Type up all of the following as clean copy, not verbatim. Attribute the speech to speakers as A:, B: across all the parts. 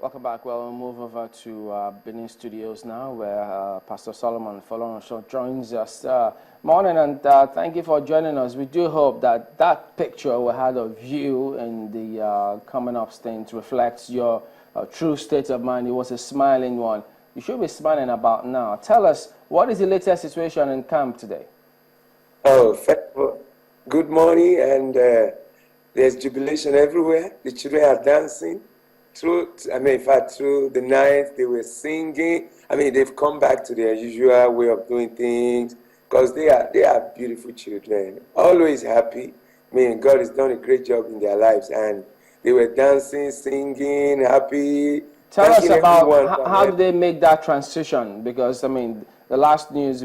A: Welcome back. Well, we'll move over to Benin Studios now, where Pastor Solomon Folorunsho joins us. Morning, and thank you for joining us. We do hope that that picture we had of you in the coming up stint reflects your true state of mind. It was a smiling one. You should be smiling about now. Tell us, what is the latest situation in camp today?
B: Oh, good morning, and there's jubilation everywhere. The children are dancing. Through the night, they were singing. They've come back to their usual way of doing things because they are beautiful children, always happy. God has done a great job in their lives, and they were dancing, singing, happy.
A: Tell us about how did they make that transition? Because the last news,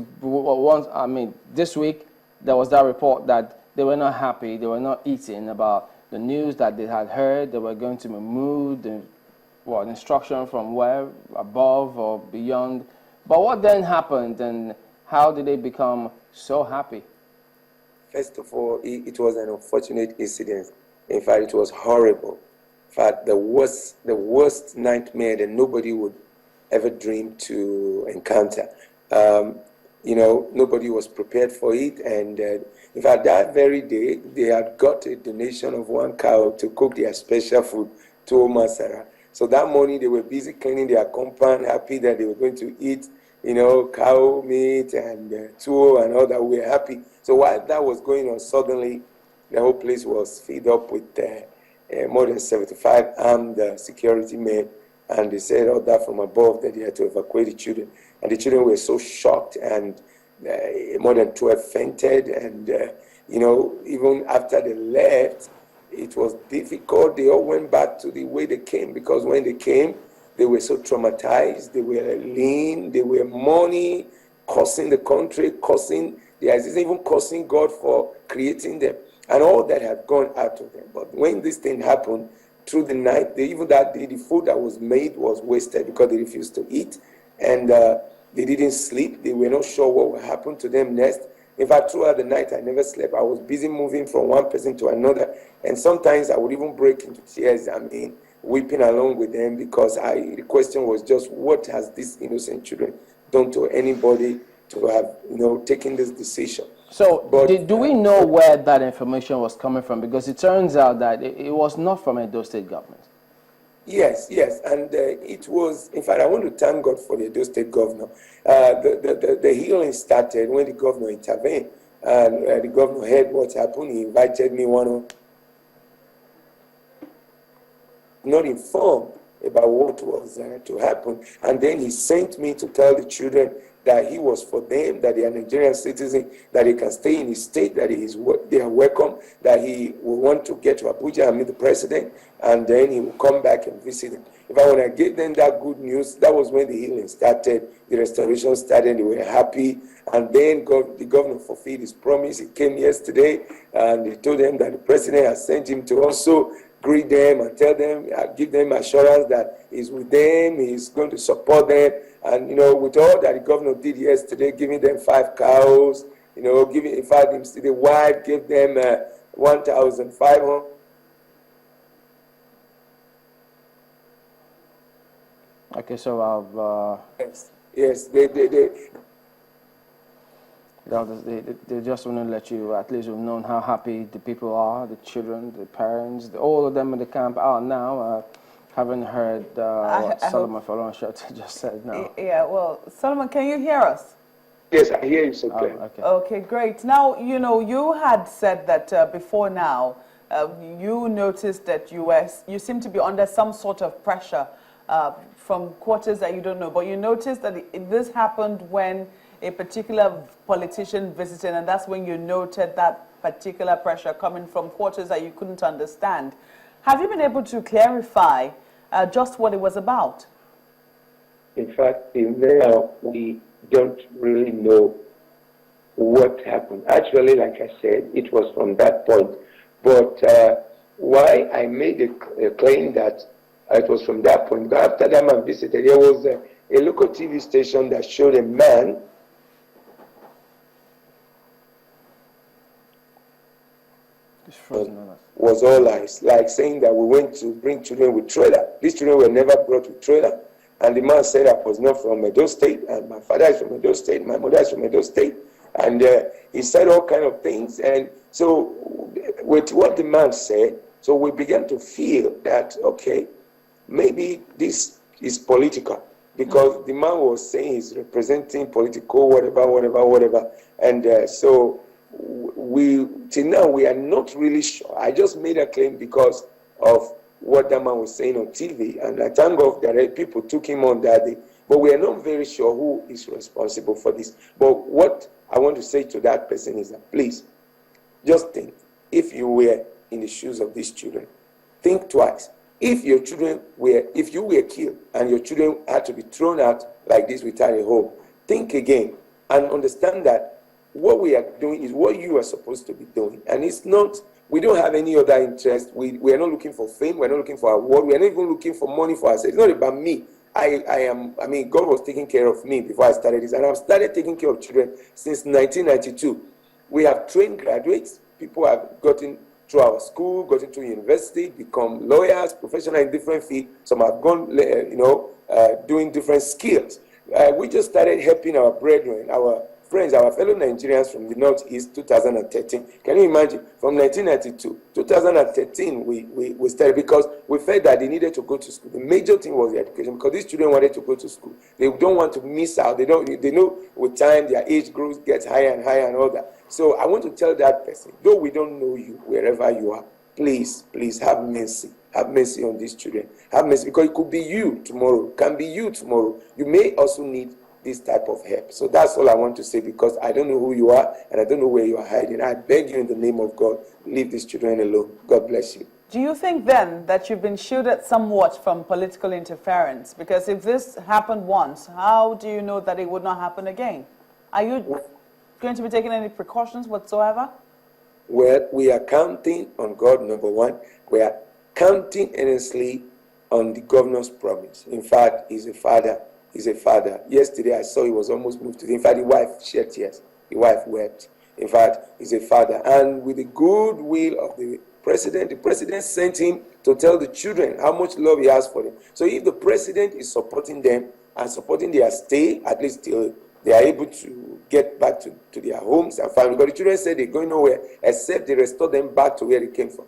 A: this week there was that report that they were not happy, they were not eating about the news that they had heard. They were going to be moved, instruction from where, above or beyond. But what then happened, and how did they become so happy?
B: First of all, it was an unfortunate incident. In fact, it was horrible. In fact, the worst nightmare that nobody would ever dream to encounter. Nobody was prepared for it, and in fact, that very day, they had got a donation of 1 cow to cook their special food to Omasara. So that morning, they were busy cleaning their compound, happy that they were going to eat, cow meat and tuwo and all that. We were happy. So while that was going on, suddenly, the whole place was filled up with more than 75 armed security men, and they said all that from above that they had to evacuate the children. And the children were so shocked, and more than 12 fainted, and even after they left, it was difficult. They all went back to the way they came, because when they came, they were so traumatized, they were lean, they were mourning, cursing the country, cursing the existence, even cursing God for creating them, and all that had gone out of them. But when this thing happened, through the night, even that day, the food that was made was wasted because they refused to eat, and they didn't sleep. They were not sure what would happen to them next. In fact, throughout the night, I never slept. I was busy moving from one person to another, and sometimes I would even break into tears, weeping along with them, because the question was just, what has these innocent children done to anybody to have, taken this decision?
A: So, do we know where that information was coming from? Because it turns out that it was not from Edo State Government.
B: Yes, and it was, in fact, I want to thank God for the Edo State Governor. The healing started when the governor intervened, and the governor heard what happened. He invited me not informed about what was to happen, and then he sent me to tell the children that he was for them, that they are Nigerian citizens, that they can stay in his state, that they are welcome, that he will want to get to Abuja and meet the president, and then he will come back and visit them. When I gave them that good news, that was when the healing started, the restoration started, they were happy, and then the governor fulfilled his promise. He came yesterday, and he told them that the president has sent him to also greet them and tell them, give them assurance that he's with them, he's going to support them. And, with all that the governor did yesterday, giving them 5 cows, in fact, the wife gave them 1,500.
A: Okay, so
B: Yes,
A: they just want to let you, at least, have known how happy the people are, the children, the parents, all of them in the camp are now. Haven't heard what Solomon Folorunsho just said now.
C: Yeah, well, Solomon, can you hear us?
B: Yes, I hear you so clearly.
C: Okay, great. Now, you had said that before now, you noticed that you seem to be under some sort of pressure from quarters that you don't know, but you noticed that this happened when a particular politician visited, and that's when you noted that particular pressure coming from quarters that you couldn't understand. Have you been able to clarify just what it was about?
B: In fact, now we don't really know what happened. Actually, like I said, it was from that point. But why I made a claim that it was from that point, because after that man visited, there was a local TV station that showed a man.
A: He's frozen on us.
B: was all lies, like saying that we went to bring children with trailer. These children were never brought with trailer. And the man said I was not from Edo State, and my father is from Edo State, my mother is from Edo State. And he said all kind of things. And so with what the man said, so we began to feel that, okay, maybe this is political, because the man was saying he's representing political whatever. And so we, till now, we are not really sure. I just made a claim because of what that man was saying on TV, and I thank God that people took him on that day. But we are not very sure who is responsible for this. But what I want to say to that person is that, please, just think, if you were in the shoes of these children, think twice. If your children were, if you were killed and your children had to be thrown out like this without a home, think again and understand that what we are doing is what you are supposed to be doing. And it's not, we don't have any other interest. We are not looking for fame. We're not looking for award. We're not even looking for money for ourselves. It's not about me. I mean, God was taking care of me before I started this. And I've started taking care of children since 1992. We have trained graduates. People have gotten through our school, gotten to university, become lawyers, professionals in different fields. Some have gone, doing different skills. We just started helping our brethren, our friends, our fellow Nigerians from the Northeast, 2013. Can you imagine? From 1992, 2013, we started because we felt that they needed to go to school. The major thing was the education, because these children wanted to go to school. They don't want to miss out. They know with time their age grows, gets higher and all that. So I want to tell that person, though we don't know you, wherever you are, please have mercy. Have mercy on these children. Have mercy, because it could be you tomorrow, can be you tomorrow. You may also need this type of help. So that's all I want to say, because I don't know who you are and I don't know where you are hiding. I beg you in the name of God, leave these children alone. God bless you.
C: Do you think then that you've been shielded somewhat from political interference? Because if this happened once, how do you know that it would not happen again? Are you going to be taking any precautions whatsoever?
B: Well, we are counting on God, number one. We are counting earnestly on the governor's promise. In fact, he's a father. He's a father. Yesterday I saw he was almost moved to. In fact, the wife shed tears. The wife wept. In fact, he's a father. And with the good will of the president sent him to tell the children how much love he has for them. So if the president is supporting them and supporting their stay, at least till they are able to get back to their homes and family. But the children said they're going nowhere except they restore them back to where they came from.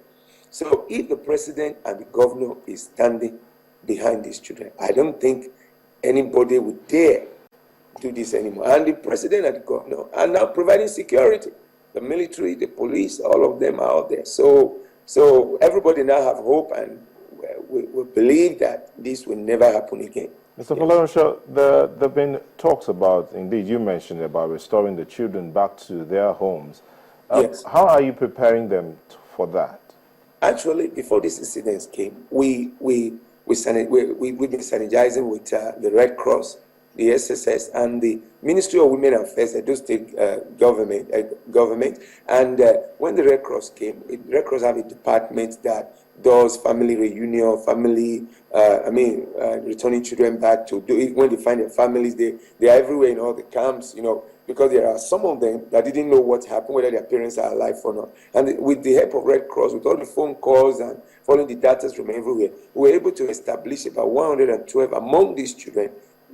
B: So if the president and the governor is standing behind these children, I don't think anybody would dare do this anymore. And the president and the governor are now providing security. The military, the police, all of them are out there. So everybody now have hope, and we believe that this will never happen again.
D: Mr. Folorunsho, there have been talks about, indeed you mentioned about restoring the children back to their homes.
B: Yes.
D: How are you preparing them for that?
B: Actually, before this incident came, we've been synergizing with the Red Cross, the SSS, and the Ministry of Women Affairs, Edo State Government. And when the Red Cross came, the Red Cross have a department that does family reunion, returning children back to do it. When they find their families, they are everywhere in all the camps, because there are some of them that didn't know what happened, whether their parents are alive or not. And with the help of Red Cross, with all the phone calls and following the data from everywhere, we were able to establish about 112 among these children,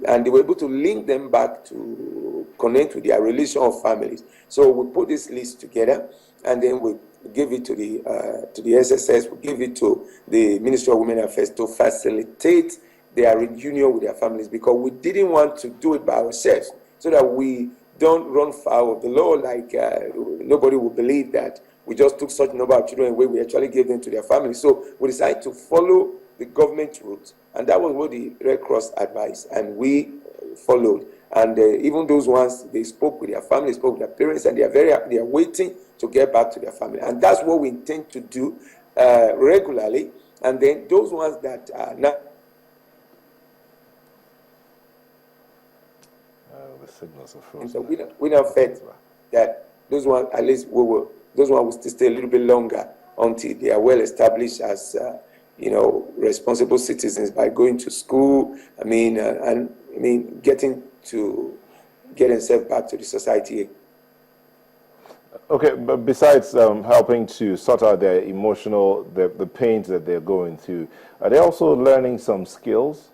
B: and they were able to link them back to connect with their relation of families. So we put this list together, and then we give it to the SSS, we give it to the Ministry of Women Affairs to facilitate their reunion with their families, because we didn't want to do it by ourselves, so that we don't run foul of the law, like nobody will believe that we just took such a number of children away. We actually gave them to their families. So we decided to follow the government route, and that was what the Red Cross advised, and we followed. And even those ones, they spoke with their families, spoke with their parents, and they are waiting to get back to their family. And that's what we intend to do regularly. And then those ones that are not.
D: The signals are frozen.
B: So we now felt that those ones, at least those ones will still stay a little bit longer until they are well established as responsible citizens by going to school. Getting themselves back to the society.
D: Okay, but besides helping to sort out their emotional, the pains that they're going through, are they also learning some skills?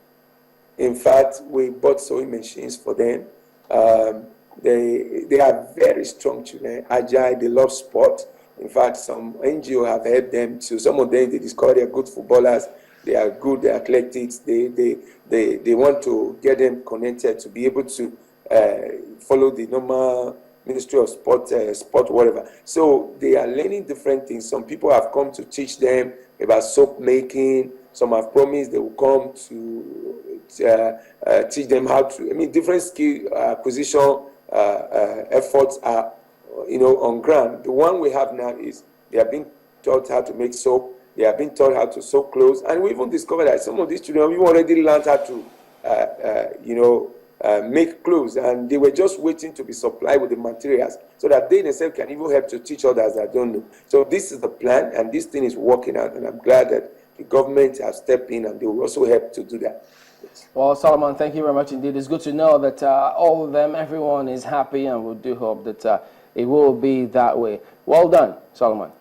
B: In fact, we bought sewing machines for them. They are very strong children, agile, they love sport. In fact, some NGO have helped them to, some of them, they discover they're good footballers, they are good athletics, they want to get them connected to be able to follow the normal Ministry of Sport, whatever. So they are learning different things. Some people have come to teach them about soap making. Some have promised they will come to teach them how to, different skill acquisition efforts are, on ground. The one we have now is they are being taught how to make soap. They are being taught how to sew clothes. And we even discovered that some of these children, we already learned how to, make clothes, and they were just waiting to be supplied with the materials so that they themselves can even help to teach others that don't know. So this is the plan, and this thing is working out, and I'm glad that the government has stepped in and they will also help to do that.
A: Well, Solomon, thank you very much indeed. It's good to know that all of them, everyone is happy, and we do hope that it will be that way. Well done, Solomon.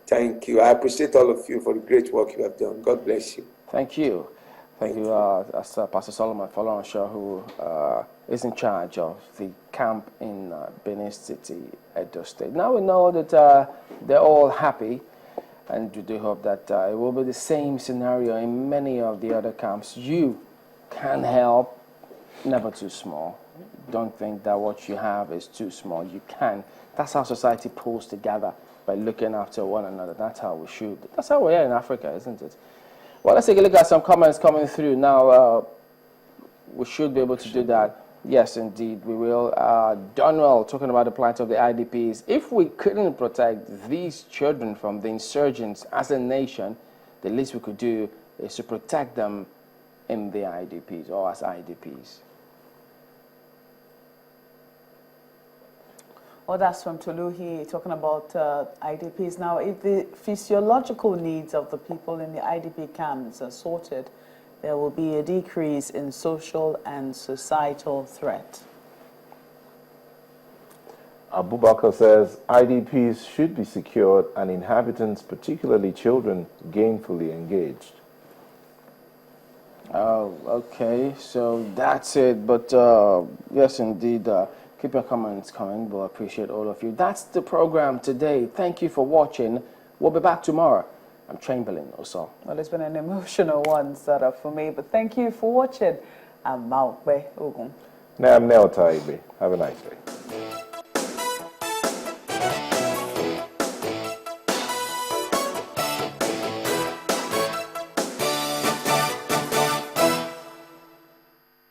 B: Thank you. I appreciate all of you for the great work you have done. God bless you.
A: Thank you. Thank you, Pastor Solomon Folorunsho, who is in charge of the camp in Benin-City, Edo State. Now we know that they're all happy, and we do hope that it will be the same scenario in many of the other camps. You can help, never too small. Don't think that what you have is too small. You can. That's how society pulls together, by looking after one another. That's how we should. That's how we are in Africa, isn't it? Well, let's take a look at some comments coming through. Now, we should be able to do that. Yes, indeed, we will. Donwell, talking about the plight of the IDPs. If we couldn't protect these children from the insurgents as a nation, the least we could do is to protect them in the IDPs or as IDPs.
C: Well, that's from Toluhi, talking about IDPs. Now, if the physiological needs of the people in the IDP camps are sorted, there will be a decrease in social and societal threat.
D: Abubakar says IDPs should be secured and inhabitants, particularly children, gainfully engaged.
A: Oh, okay, so that's it. But yes, indeed, keep your comments coming. We'll appreciate all of you. That's the program today. Thank you for watching. We'll be back tomorrow. I'm Chamberlain also.
C: Well, it's been an emotional one, sort of, for me. But thank you for watching. I'm Maukbe Ogun.
D: Nam Nel Taibe. Have a nice day.